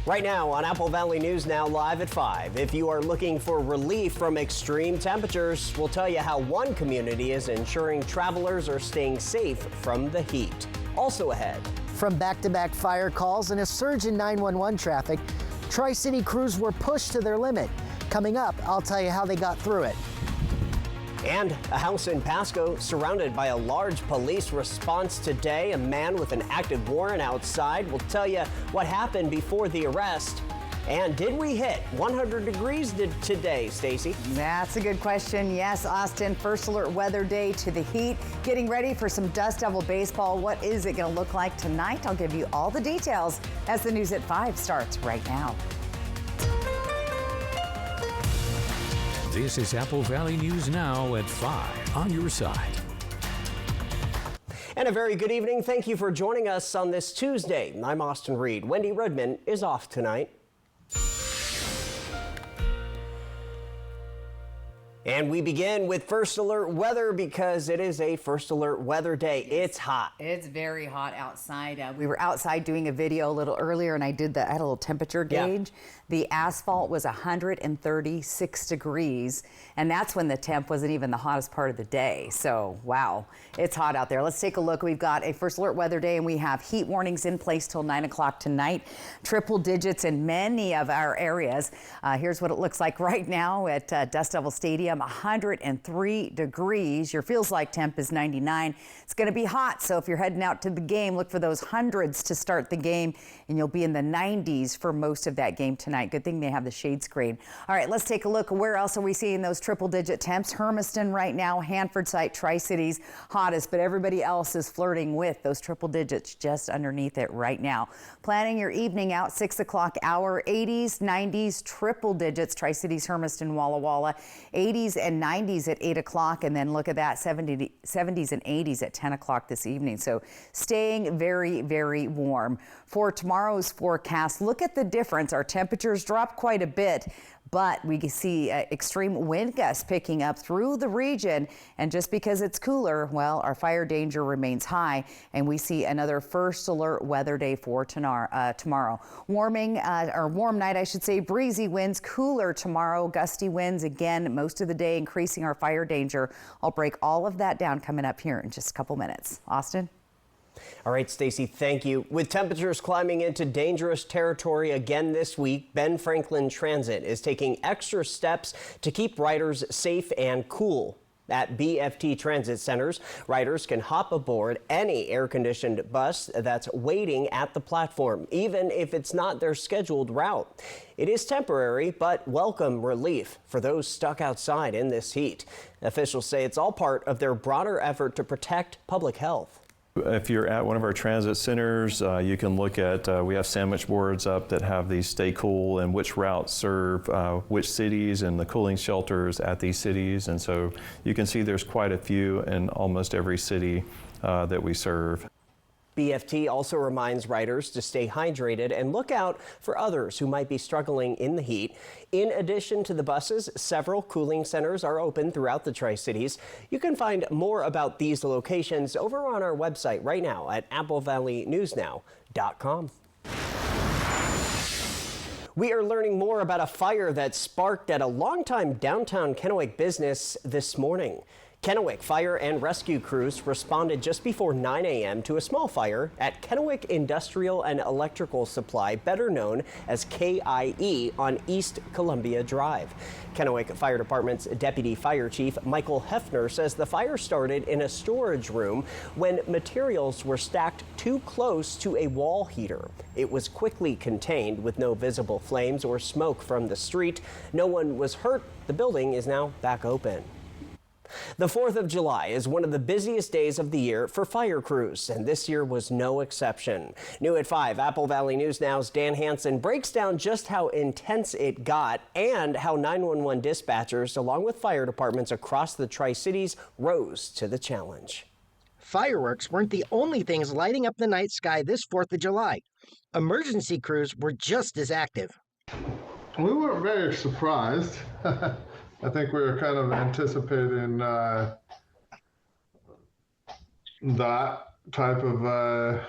Right now on Apple Valley News Now live at 5. If you are looking for relief from extreme temperatures, we'll tell you how one community is ensuring travelers are staying safe from the heat. Also ahead. From back-to-back fire calls and a surge in 911 traffic, Tri-City crews were pushed to their limit. Coming up, I'll tell you how they got through it. And a house in Pasco surrounded by a large police response today. A man with an active warrant outside. We'll tell you what happened before the arrest. And did we hit 100 degrees today, Stacy? That's a good question. Yes, Austin, first alert weather day to the heat. Getting ready for some Dust Devil baseball. What is it going to look like tonight? I'll give you all the details as the news at 5 starts right now. This is Apple Valley News Now at 5 on your side. And a very good evening. Thank you for joining us on this Tuesday. I'm Austin Reed. Wendy Rudman is off tonight. And we begin with first alert weather because it is a first alert weather day. It's hot. It's very hot outside. We were outside doing a video a little earlier and I had a little temperature gauge. Yeah. The asphalt was 136 degrees and that's when the temp wasn't even the hottest part of the day. So, wow, it's hot out there. Let's take a look. We've got a first alert weather day and we have heat warnings in place till 9 o'clock tonight. Triple digits in many of our areas. Here's what it looks like right now at Dust Devil Stadium. 103 degrees. Your feels like temp is 99. It's going to be hot, so if you're heading out to the game, look for those hundreds to start the game, and you'll be in the 90s for most of that game tonight. Good thing they have the shade screen. All right, let's take a look. Where else are we seeing those triple-digit temps? Hermiston right now, Hanford site, Tri-Cities hottest, but everybody else is flirting with those triple digits just underneath it right now. Planning your evening out, 6 o'clock hour, 80s, 90s, triple digits, Tri-Cities, Hermiston, Walla Walla, 80s and 90s at 8 o'clock, and then look at that, 70s and 80s at 10 o'clock this evening. So staying very, very warm. For tomorrow's forecast, look at the difference. Our temperatures drop quite a bit, but we see extreme wind gusts picking up through the region. And just because it's cooler, well, our fire danger remains high. And we see another first alert weather day for tomorrow. Warm night, I should say, breezy winds, cooler tomorrow, gusty winds again most of the day, increasing our fire danger. I'll break all of that down coming up here in just a couple minutes. Austin? All right, Stacy, thank you. With temperatures climbing into dangerous territory again this week, Ben Franklin Transit is taking extra steps to keep riders safe and cool. At BFT Transit Centers, riders can hop aboard any air-conditioned bus that's waiting at the platform, even if it's not their scheduled route. It is temporary, but welcome relief for those stuck outside in this heat. Officials say it's all part of their broader effort to protect public health. If you're at one of our transit centers, you can look at, we have sandwich boards up that have these stay cool and which routes serve which cities and the cooling shelters at these cities. And so you can see there's quite a few in almost every city that we serve. BFT also reminds riders to stay hydrated and look out for others who might be struggling in the heat. In addition to the buses, several cooling centers are open throughout the Tri-Cities. You can find more about these locations over on our website right now at applevalleynewsnow.com. We are learning more about a fire that sparked at a longtime downtown Kennewick business this morning. Kennewick Fire and Rescue crews responded just before 9 a.m. to a small fire at Kennewick Industrial and Electrical Supply, better known as KIE, on East Columbia Drive. Kennewick Fire Department's Deputy Fire Chief Michael Hefner says the fire started in a storage room when materials were stacked too close to a wall heater. It was quickly contained with no visible flames or smoke from the street. No one was hurt. The building is now back open. The 4th of July is one of the busiest days of the year for fire crews, and this year was no exception. New at 5, Apple Valley News Now's Dan Hansen breaks down just how intense it got and how 911 dispatchers, along with fire departments across the Tri-Cities, rose to the challenge. Fireworks weren't the only things lighting up the night sky this 4th of July. Emergency crews were just as active. We weren't very surprised. I think we were kind of anticipating that type of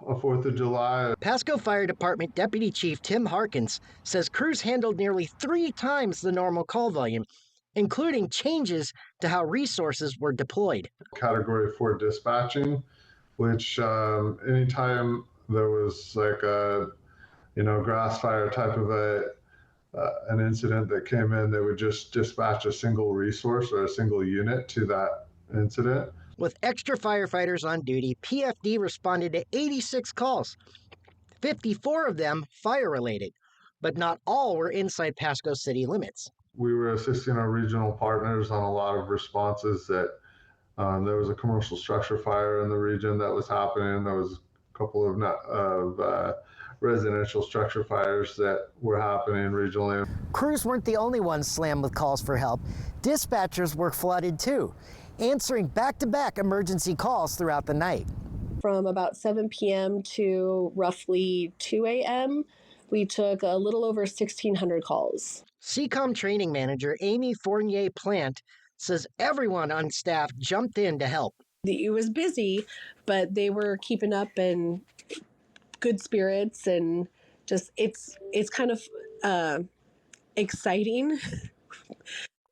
4th of July. Pasco Fire Department Deputy Chief Tim Harkins says crews handled nearly 3 times the normal call volume, including changes to how resources were deployed. Category 4 dispatching, which anytime there was like a grass fire type of an incident that came in, they would just dispatch a single resource or a single unit to that incident. With extra firefighters on duty, PFD responded to 86 calls, 54 of them fire-related, but not all were inside Pasco city limits. We were assisting our regional partners on a lot of responses that there was a commercial structure fire in the region that was happening. There was a couple of residential structure fires that were happening regionally. Crews weren't the only ones slammed with calls for help. Dispatchers were flooded too, answering back-to-back emergency calls throughout the night. From about 7 p.m. to roughly 2 a.m., we took a little over 1,600 calls. CCOM training manager Amy Fournier Plant says everyone on staff jumped in to help. It was busy, but they were keeping up in good spirits, and just it's kind of exciting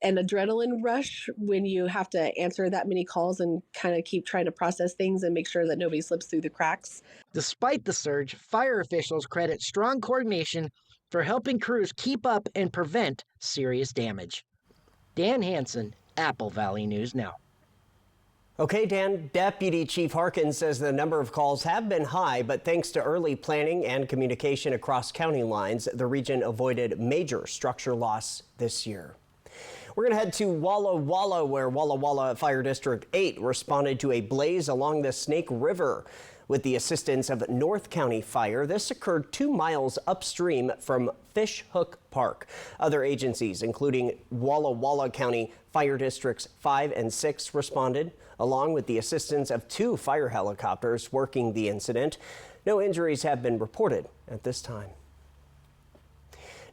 an adrenaline rush when you have to answer that many calls and kind of keep trying to process things and make sure that nobody slips through the cracks. Despite the surge, fire officials credit strong coordination for helping crews keep up and prevent serious damage. Dan Hansen, Apple Valley News Now. Okay, Dan, Deputy Chief Harkins says the number of calls have been high, but thanks to early planning and communication across county lines, the region avoided major structure loss this year. We're going to head to Walla Walla, where Walla Walla Fire District 8 responded to a blaze along the Snake River. With the assistance of North County Fire, this occurred 2 miles upstream from Fish Hook Park. Other agencies, including Walla Walla County Fire Districts 5 and 6, responded, along with the assistance of 2 fire helicopters working the incident. No injuries have been reported at this time.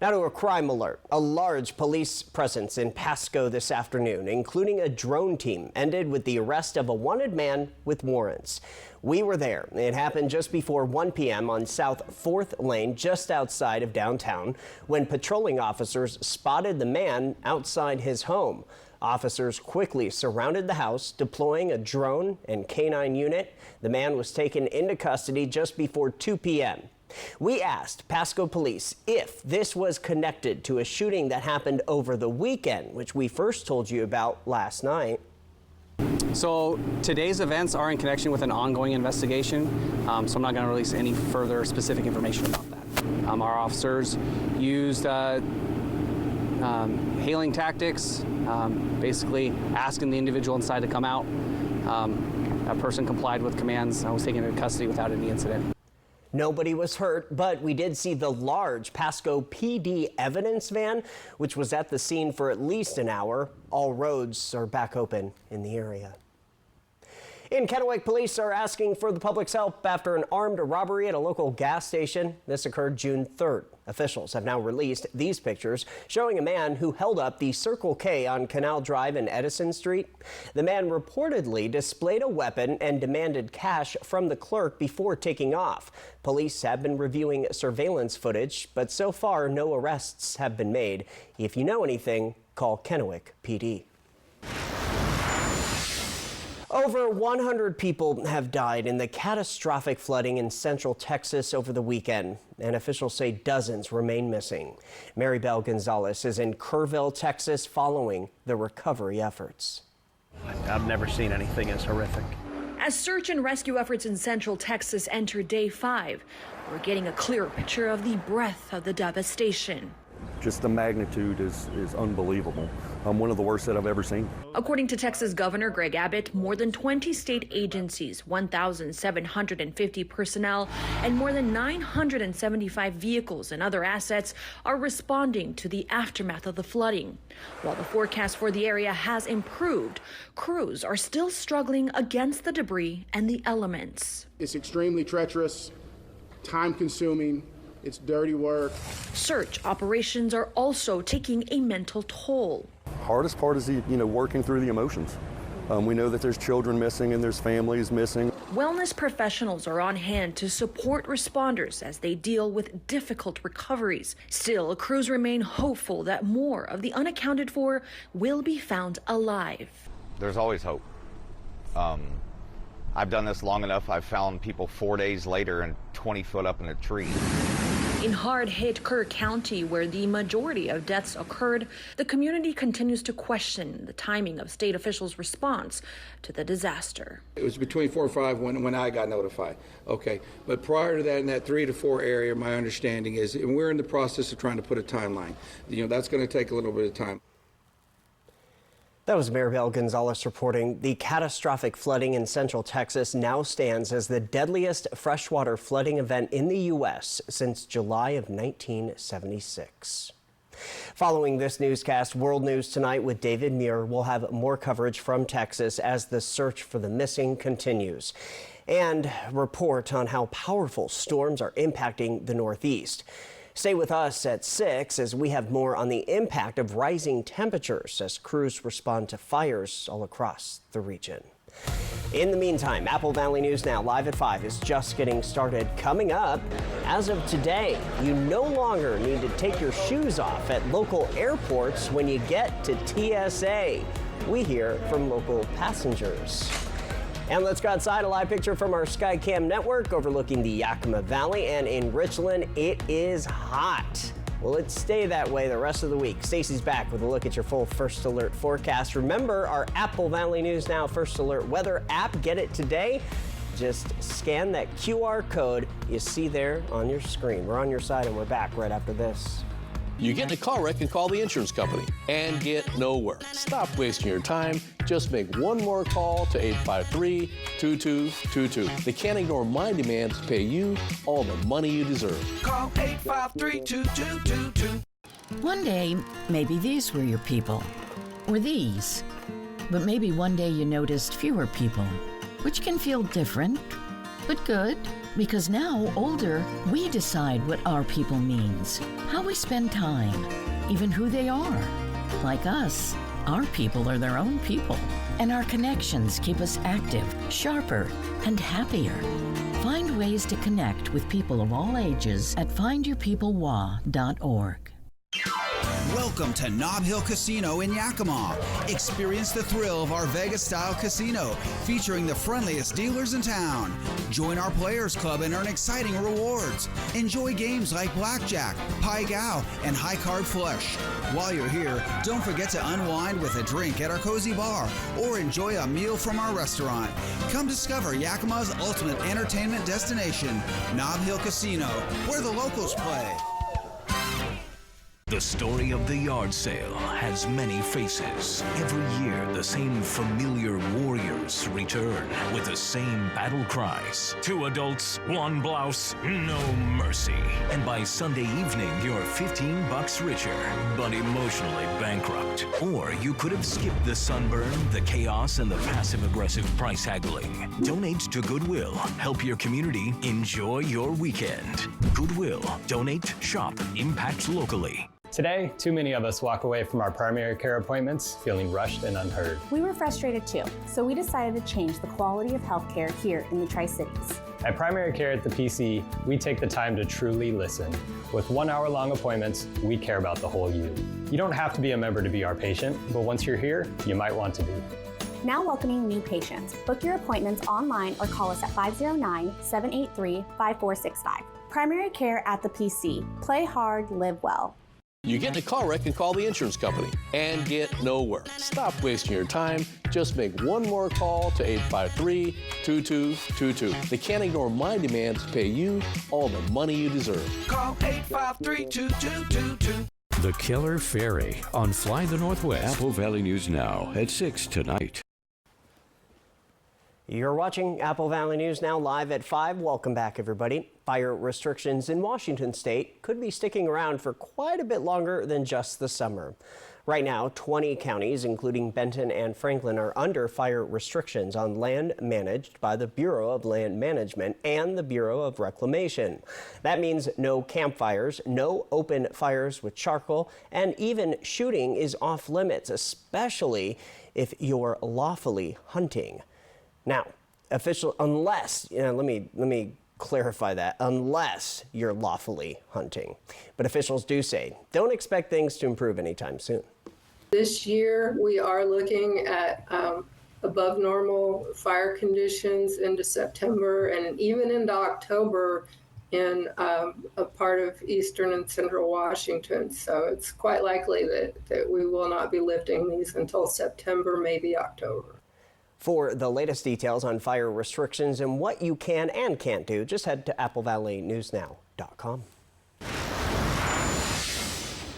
Now to a crime alert. A large police presence in Pasco this afternoon, including a drone team, ended with the arrest of a wanted man with warrants. We were there. It happened just before 1 p.m. on South 4th Lane, just outside of downtown, when patrolling officers spotted the man outside his home. Officers quickly surrounded the house, deploying a drone and canine unit. The man was taken into custody just before 2 p.m. We asked Pasco police if this was connected to a shooting that happened over the weekend, which we first told you about last night. So today's events are in connection with an ongoing investigation, so I'm not going to release any further specific information about that. Our officers used hailing tactics, basically asking the individual inside to come out. That person complied with commands. I was taken into custody without any incident. Nobody was hurt, but we did see the large Pasco PD evidence van, which was at the scene for at least an hour. All roads are back open in the area. In Kennewick, police are asking for the public's help after an armed robbery at a local gas station. This occurred June 3rd. Officials have now released these pictures showing a man who held up the Circle K on Canal Drive and Edison Street. The man reportedly displayed a weapon and demanded cash from the clerk before taking off. Police have been reviewing surveillance footage, but so far no arrests have been made. If you know anything, call Kennewick PD. Over 100 people have died in the catastrophic flooding in central Texas over the weekend, and officials say dozens remain missing. Mary Bell Gonzalez is in Kerrville, Texas, following the recovery efforts. I've never seen anything as horrific. As search and rescue efforts in central Texas enter day 5, we're getting a clearer picture of the breadth of the devastation. Just the magnitude is unbelievable. One of the worst that I've ever seen. According to Texas Governor Greg Abbott, more than 20 state agencies, 1,750 personnel, and more than 975 vehicles and other assets are responding to the aftermath of the flooding. While the forecast for the area has improved, crews are still struggling against the debris and the elements. It's extremely treacherous, time-consuming. It's dirty work. Search operations are also taking a mental toll. Hardest part is working through the emotions. We know that there's children missing and there's families missing. Wellness professionals are on hand to support responders as they deal with difficult recoveries. Still, crews remain hopeful that more of the unaccounted for will be found alive. There's always hope. I've done this long enough. I've found people 4 days later and 20 foot up in a tree. In hard-hit Kerr County, where the majority of deaths occurred, the community continues to question the timing of state officials' response to the disaster. It was between 4 and 5 when I got notified. Okay, but prior to that, in that 3 to 4 area, my understanding is, and we're in the process of trying to put a timeline. That's going to take a little bit of time. That was Maribel Gonzalez reporting. The catastrophic flooding in central Texas now stands as the deadliest freshwater flooding event in the U.S. since July of 1976. Following this newscast, World News Tonight with David Muir will have more coverage from Texas as the search for the missing continues, and report on how powerful storms are impacting the Northeast. Stay with us at 6 as we have more on the impact of rising temperatures as crews respond to fires all across the region. In the meantime, Apple Valley News Now live at 5 is just getting started. Coming up, as of today, you no longer need to take your shoes off at local airports when you get to TSA. We hear from local passengers. And let's go outside, a live picture from our Skycam network overlooking the Yakima Valley, and in Richland, it is hot. Will it stay that way the rest of the week? Stacy's back with a look at your full First Alert forecast. Remember our Apple Valley News Now First Alert weather app. Get it today. Just scan that QR code you see there on your screen. We're on your side and we're back right after this. You get in a car wreck and call the insurance company and get nowhere. Stop wasting your time. Just make one more call to 853-2222. They can't ignore my demands to pay you all the money you deserve. Call 853-2222. One day, maybe these were your people, or these. But maybe one day you noticed fewer people, which can feel different, but good. Because now, older, we decide what our people means, how we spend time, even who they are. Like us, our people are their own people, and our connections keep us active, sharper, and happier. Find ways to connect with people of all ages at findyourpeoplewa.org. Welcome to Nob Hill Casino in Yakima. Experience the thrill of our Vegas-style casino featuring the friendliest dealers in town. Join our Players Club and earn exciting rewards. Enjoy games like Blackjack, Pai Gow, and High Card Flush. While you're here, don't forget to unwind with a drink at our cozy bar or enjoy a meal from our restaurant. Come discover Yakima's ultimate entertainment destination, Nob Hill Casino, where the locals play. The story of the yard sale has many faces. Every year, the same familiar warriors return with the same battle cries. 2 adults, 1 blouse, no mercy. And by Sunday evening, you're $15 richer, but emotionally bankrupt. Or you could have skipped the sunburn, the chaos, and the passive-aggressive price haggling. Donate to Goodwill. Help your community enjoy your weekend. Goodwill. Donate, shop, impact locally. Today, too many of us walk away from our primary care appointments feeling rushed and unheard. We were frustrated too, so we decided to change the quality of healthcare here in the Tri-Cities. At Primary Care at the PC, we take the time to truly listen. With 1-hour-long appointments, we care about the whole you. You don't have to be a member to be our patient, but once you're here, you might want to be. Now welcoming new patients. Book your appointments online or call us at 509-783-5465. Primary Care at the PC. Play hard, live well. You get in a car wreck and call the insurance company and get nowhere. Stop wasting your time. Just make one more call to 853-2222. They can't ignore my demands to pay you all the money you deserve. Call 853-2222. The Killer Ferry on Fly the Northwest. Apple Valley News Now at 6 tonight. You're watching Apple Valley News Now live at 5. Welcome back, everybody. Fire restrictions in Washington state could be sticking around for quite a bit longer than just the summer. Right now, 20 counties, including Benton and Franklin, are under fire restrictions on land managed by the Bureau of Land Management and the Bureau of Reclamation. That means no campfires, no open fires with charcoal, and even shooting is off limits, especially if you're lawfully hunting. Now, Unless, let me clarify that, unless you're lawfully hunting. But officials do say, don't expect things to improve anytime soon. This year, we are looking at above normal fire conditions into September and even into October in a part of eastern and central Washington. So it's quite likely that we will not be lifting these until September, maybe October. For the latest details on fire restrictions and what you can and can't do, just head to applevalleynewsnow.com.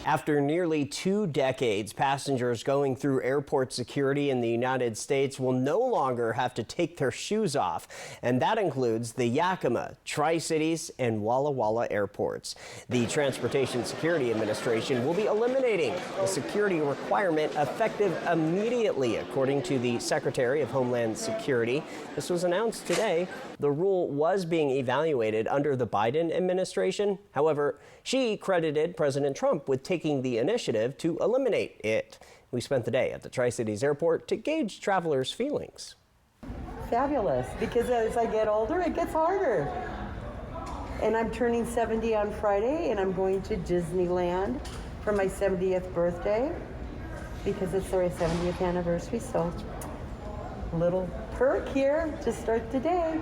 After nearly 2 decades, passengers going through airport security in the United States will no longer have to take their shoes off, and that includes the Yakima, Tri-Cities, and Walla Walla airports. The Transportation Security Administration will be eliminating the security requirement effective immediately, according to the Secretary of Homeland Security. This was announced today. The rule was being evaluated under the Biden administration. However, she credited President Trump with taking the initiative to eliminate it. We spent the day at the Tri-Cities Airport to gauge travelers' feelings. Fabulous, because as I get older, it gets harder. And I'm turning 70 on Friday, and I'm going to Disneyland for my 70th birthday because it's our 70th anniversary, so a little perk here to start the day.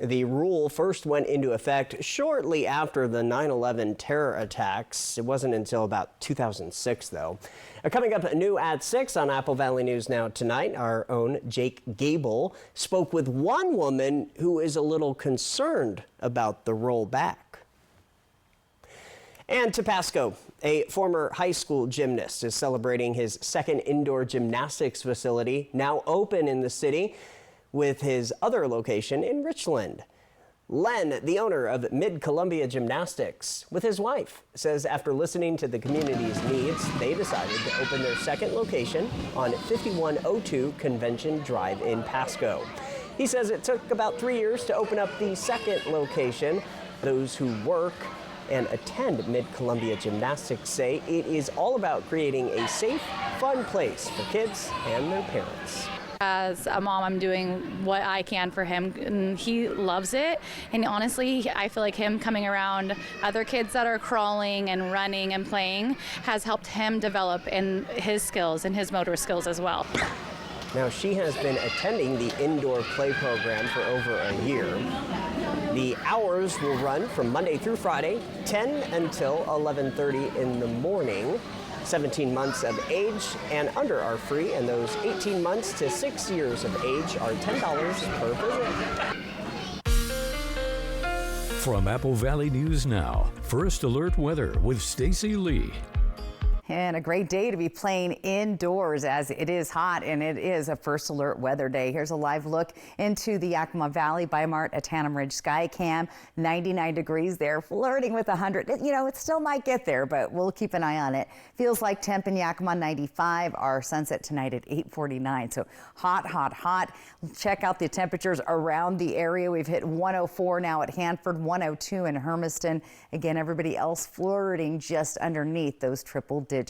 The rule first went into effect shortly after the 9/11 terror attacks. It wasn't until about 2006, though. Coming up new at 6 on Apple Valley News Now tonight, our own Jake Gable spoke with one woman who is a little concerned about the rollback. And to Pasco, a former high school gymnast is celebrating his second indoor gymnastics facility, now open in the city, with his other location in Richland. Len, the owner of Mid-Columbia Gymnastics, with his wife, says after listening to the community's needs, they decided to open their second location on 5102 Convention Drive in Pasco. He says it took about 3 years to open up the second location. Those who work and attend Mid-Columbia Gymnastics say it is all about creating a safe, fun place for kids and their parents. As a mom, I'm doing what I can for him, and he loves it. And honestly, I feel like him coming around other kids that are crawling and running and playing has helped him develop in his skills and his motor skills as well. Now, she has been attending the indoor play program for over a year. The hours will run from Monday through Friday, 10 until 11:30 in the morning. 17 months of age and under are free, and those 18 months to 6 years of age are $10 per visit. From Apple Valley News Now, First Alert Weather with Stacy Lee. And a great day to be playing indoors as it is hot and it is a First Alert weather day. Here's a live look into the Yakima Valley by Mart at Tannum Ridge Sky Cam. 99 degrees there, flirting with 100. You know, it still might get there, but we'll keep an eye on it. Feels like temp in Yakima 95. Our sunset tonight at 8:49. So hot, hot, hot. Check out the temperatures around the area. We've hit 104 now at Hanford, 102 in Hermiston. Again, everybody else flirting just underneath those triple digits.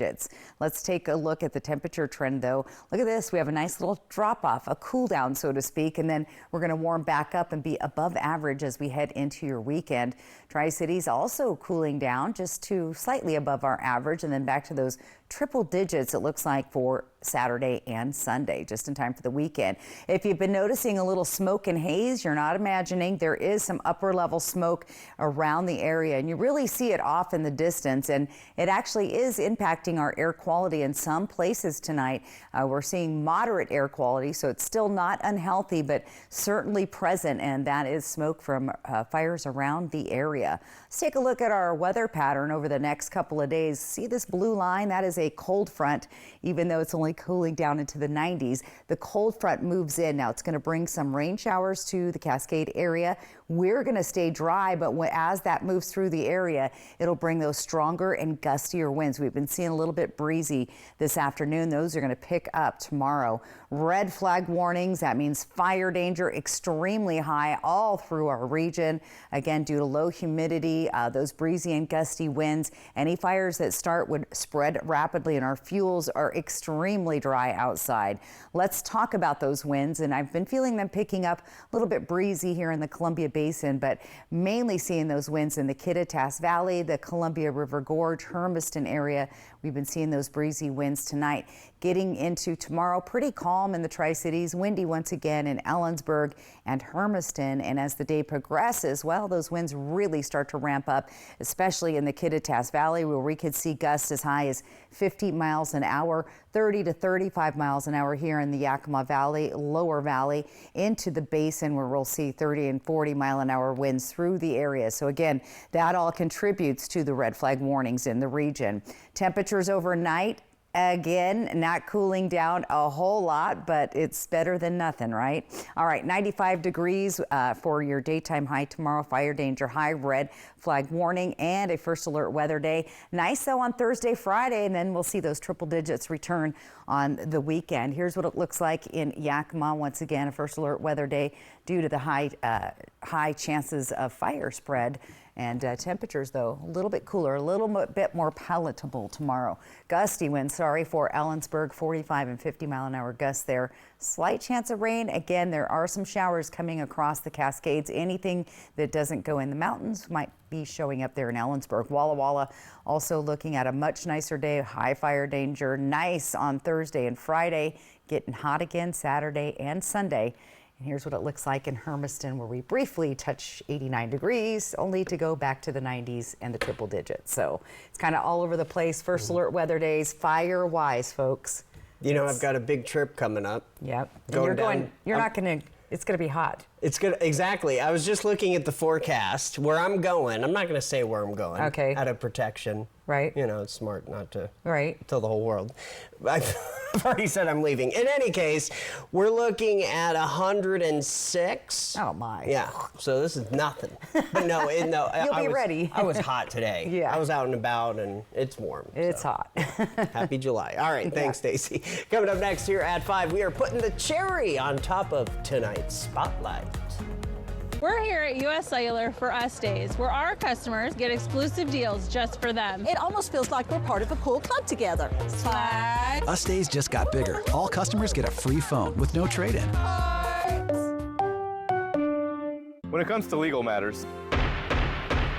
Let's take a look at the temperature trend, though. Look at this. We have a nice little drop off, a cool down, so to speak, and then we're going to warm back up and be above average as we head into your weekend. Tri-Cities also cooling down just to slightly above our average, and then back to those triple digits, it looks like, for Saturday and Sunday, just in time for the weekend. If you've been noticing a little smoke and haze, you're not imagining. There is some upper level smoke around the area, and you really see it off in the distance, and it actually is impacting our air quality in some places tonight. We're seeing moderate air quality, so it's still not unhealthy, but certainly present, and that is smoke from fires around the area. Let's take a look at our weather pattern over the next couple of days. See this blue line? That is a cold front, even though it's only cooling down into the 90s. The cold front moves in. Now it's going to bring some rain showers to the Cascade area. We're going to stay dry, but as that moves through the area, it'll bring those stronger and gustier winds. We've been seeing a little bit breezy this afternoon. Those are going to pick up tomorrow. Red flag warnings, that means fire danger extremely high all through our region. Again, due to low humidity, those breezy and gusty winds, any fires that start would spread rapidly, and our fuels are extremely dry outside. Let's talk about those winds, and I've been feeling them picking up a little bit breezy here in the Columbia Basin, but mainly seeing those winds in the Kittitas Valley, the Columbia River Gorge, Hermiston area. We've been seeing those breezy winds tonight. Getting into tomorrow, pretty calm in the Tri-Cities, windy once again in Ellensburg and Hermiston. And as the day progresses, well, those winds really start to ramp up, especially in the Kittitas Valley, where we could see gusts as high as 50 miles an hour, 30 to 35 miles an hour here in the Yakima Valley, Lower Valley, into the basin, where we'll see 30 and 40 mile an hour winds through the area. So again, that all contributes to the red flag warnings in the region. Temperatures overnight, again, not cooling down a whole lot, but it's better than nothing, right? All right, 95 degrees for your daytime high tomorrow. Fire danger high, red flag warning, and a first alert weather day. Nice though on Thursday, Friday, and then we'll see those triple digits return on the weekend. Here's what it looks like in Yakima. Once again, a first alert weather day due to the high chances of fire spread. And temperatures, though, a little bit cooler, a little bit more palatable tomorrow. Gusty winds, for Ellensburg, 45 and 50 mile an hour gusts there. Slight chance of rain. Again, there are some showers coming across the Cascades. Anything that doesn't go in the mountains might be showing up there in Ellensburg. Walla Walla also looking at a much nicer day, high fire danger. Nice on Thursday and Friday. Getting hot again Saturday and Sunday. Here's what it looks like in Hermiston, where we briefly touch 89 degrees, only to go back to the 90s and the triple digits. So it's kind of all over the place. First alert weather days, fire-wise, folks. You know, I've got a big trip coming up. Yep. You're not going to, it's going to be hot. It's good. Exactly. I was just looking at the forecast where I'm going. I'm not going to say where I'm going. Okay. Out of protection. Right. You know, it's smart not to tell the whole world. I've already said I'm leaving. In any case, we're looking at 106. Oh my. Yeah. So this is nothing. But no. You'll be ready. I was hot today. Yeah. I was out and about, and it's warm. It's hot. Happy July. All right. Thanks, Stacy. Coming up next here at 5, we are putting the cherry on top of tonight's spotlight. We're here at U.S. Cellular for Us Days, where our customers get exclusive deals just for them. It almost feels like we're part of a cool club together. Swag. Us Days just got bigger. All customers get a free phone with no trade-in. When it comes to legal matters,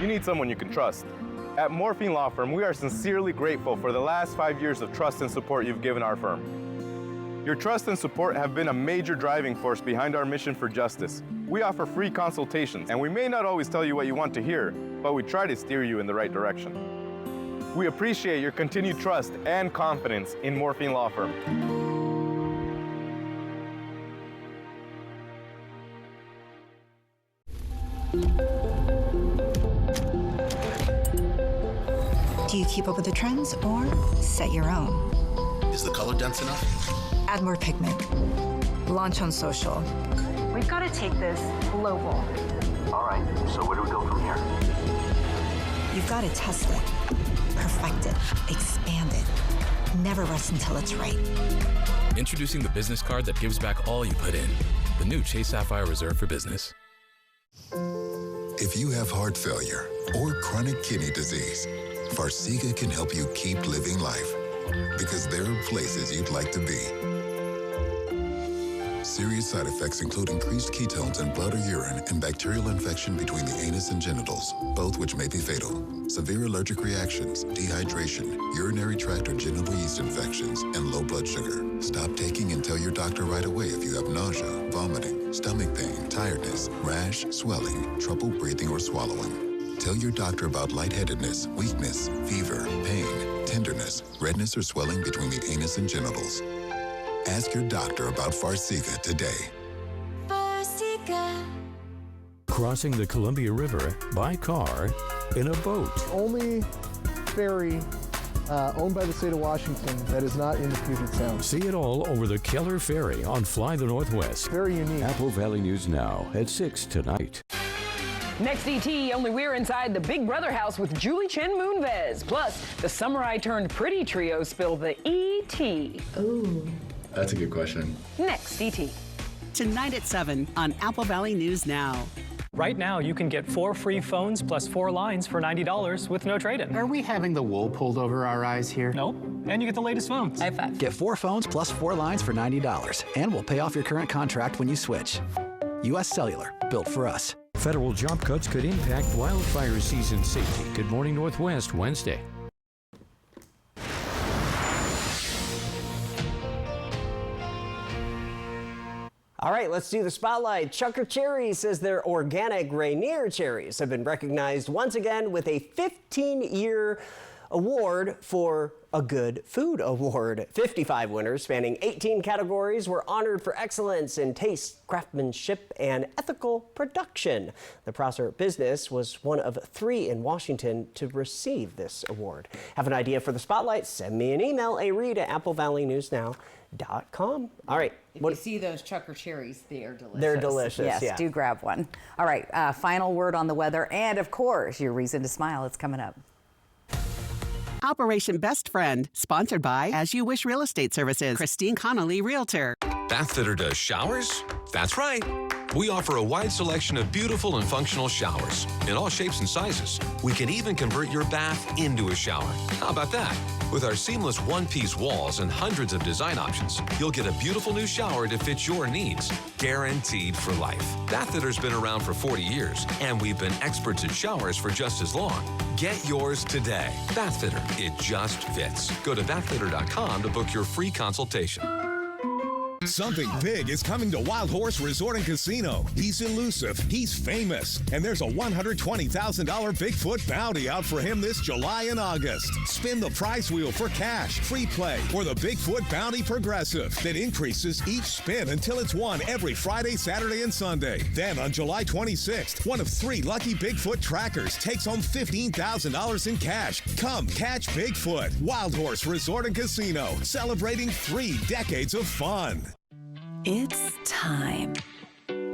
you need someone you can trust. At Morphine Law Firm, we are sincerely grateful for the last 5 years of trust and support you've given our firm. Your trust and support have been a major driving force behind our mission for justice. We offer free consultations, and we may not always tell you what you want to hear, but we try to steer you in the right direction. We appreciate your continued trust and confidence in Morphine Law Firm. Do you keep up with the trends or set your own? Is the color dense enough? Add more pigment. Launch on social. We've got to take this global. All right, so where do we go from here? You've got to test it, perfect it, expand it. Never rest until it's right. Introducing the business card that gives back all you put in. The new Chase Sapphire Reserve for Business. If you have heart failure or chronic kidney disease, Farxiga can help you keep living life, because there are places you'd like to be. Serious side effects include increased ketones in blood or urine and bacterial infection between the anus and genitals, both which may be fatal. Severe allergic reactions, dehydration, urinary tract or genital yeast infections, and low blood sugar. Stop taking and tell your doctor right away if you have nausea, vomiting, stomach pain, tiredness, rash, swelling, trouble breathing or swallowing. Tell your doctor about lightheadedness, weakness, fever, pain, tenderness, redness or swelling between the anus and genitals. Ask your doctor about Farxiga today. Farxiga. Crossing the Columbia River by car in a boat. Only ferry owned by the state of Washington that is not in the Puget Sound. See it all over the Keller Ferry on Fly the Northwest. Very unique. Apple Valley News Now at 6 tonight. Next ET, only we're inside the Big Brother house with Julie Chen Moonves. Plus, the Summer I Turned Pretty trio spill the ET. Ooh. That's a good question. Next ET. Tonight at 7 on Apple Valley News Now. Right now, you can get 4 free phones plus 4 lines for $90 with no trade-in. Are we having the wool pulled over our eyes here? Nope. And you get the latest phones. High five. Get 4 phones plus 4 lines for $90, and we'll pay off your current contract when you switch. U.S. Cellular, built for us. Federal job cuts could impact wildfire season safety. Good Morning Northwest, Wednesday. All right, let's do the spotlight. Chucker Cherry says their organic Rainier cherries have been recognized once again with a 15-year award for a Good Food Award. 55 winners spanning 18 categories were honored for excellence in taste, craftsmanship, and ethical production. The Prosser business was one of 3 in Washington to receive this award. Have an idea for the spotlight? Send me an email, areed@applevalleynewsnow.com. All right. If you see those Chucker cherries, they are delicious. They're delicious, yes, yeah. do grab one. All right, final word on the weather, and of course, your reason to smile. It's coming up. Operation Best Friend, sponsored by As You Wish Real Estate Services. Christine Connolly, Realtor. Bathfitter does showers? That's right. We offer a wide selection of beautiful and functional showers in all shapes and sizes. We can even convert your bath into a shower. How about that? With our seamless one-piece walls and hundreds of design options, you'll get a beautiful new shower to fit your needs, guaranteed for life. Bathfitter's been around for 40 years, and we've been experts at showers for just as long. Get yours today. Bathfitter, it just fits. Go to bathfitter.com to book your free consultation. Something big is coming to Wild Horse Resort and Casino. He's elusive, he's famous, and there's a $120,000 Bigfoot bounty out for him this July and August. Spin the prize wheel for cash, free play, or the Bigfoot Bounty Progressive that increases each spin until it's won every Friday, Saturday, and Sunday. Then on July 26th, one of 3 lucky Bigfoot trackers takes home $15,000 in cash. Come catch Bigfoot. Wild Horse Resort and Casino, celebrating 3 decades of fun. It's time.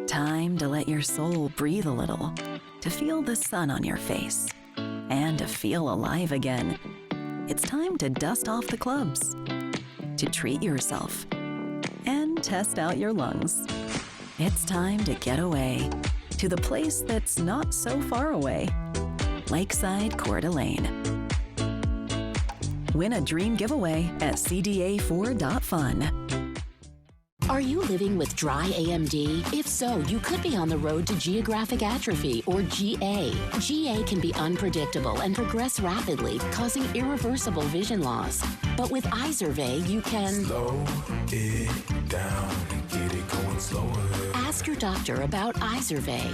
Time to let your soul breathe a little, to feel the sun on your face, and to feel alive again. It's time to dust off the clubs, to treat yourself, and test out your lungs. It's time to get away to the place that's not so far away, Lakeside Coeur d'Alene. Win a dream giveaway at cda4.fun. Are you living with dry AMD? If so, you could be on the road to geographic atrophy, or GA. GA can be unpredictable and progress rapidly, causing irreversible vision loss. But with Izervay, you can slow it down and get it going slower. Ask your doctor about Izervay.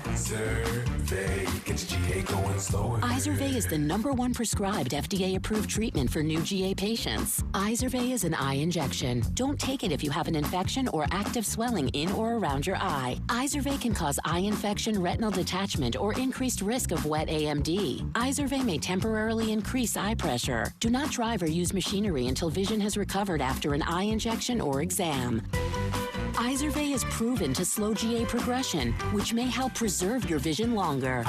Izervay gets GA going slower. Izervay is the #1 prescribed FDA-approved treatment for new GA patients. Izervay is an eye injection. Don't take it if you have an infection or active swelling in or around your eye. Izervay can cause eye infection, retinal detachment, or increased risk of wet AMD. Izervay may temporarily increase eye pressure. Do not drive or use machinery until vision has recovered after an eye injection or exam. Izervay is proven to slow GA progression, which may help preserve your vision longer.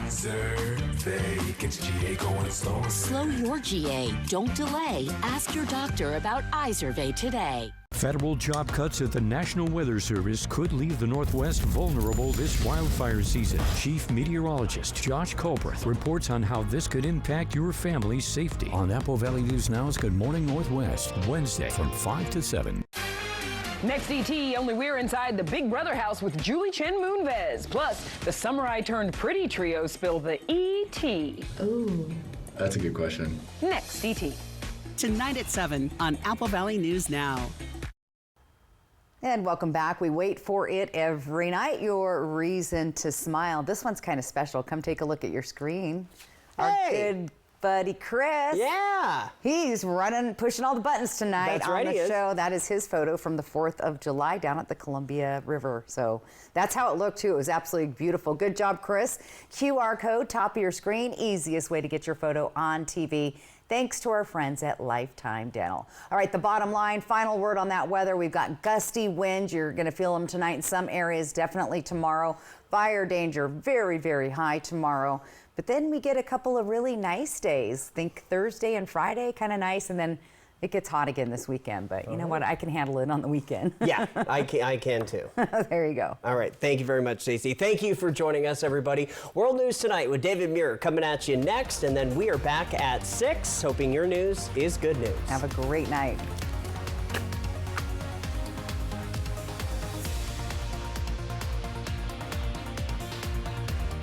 Izervay gets GA going slower. Slow your GA. Don't delay. Ask your doctor about Izervay today. Federal job cuts at the National Weather Service could leave the Northwest vulnerable this wildfire season. Chief Meteorologist Josh Colbreth reports on how this could impact your family's safety on Apple Valley News Now's Good Morning Northwest, Wednesday from 5 to 7. Next ET, only we're inside the Big Brother house with Julie Chen Moonves. Plus, the Summer I Turned Pretty trio spill the ET. Ooh. That's a good question. Next ET. Tonight at 7 on Apple Valley News Now. And welcome back. We wait for it every night, your reason to smile. This one's kind of special. Come take a look at your screen. Our good buddy Chris. Yeah. He's running, pushing all the buttons tonight on the show. That is his photo from the 4th of July down at the Columbia River. So that's how it looked too. It was absolutely beautiful. Good job, Chris. QR code, top of your screen. Easiest way to get your photo on TV. Thanks to our friends at Lifetime Dental. All right, the bottom line, final word on that weather. We've got gusty winds. You're going to feel them tonight in some areas, definitely tomorrow. fire danger very, very high tomorrow. But then we get a couple of really nice days. Think Thursday and Friday, kind of nice, and then it gets hot again this weekend. But you know what? I can handle it on the weekend. Yeah, I can too. There you go. All right. Thank you very much, Stacey. Thank you for joining us, everybody. World News Tonight with David Muir coming at you next. And then we are back at 6, hoping your news is good news. Have a great night.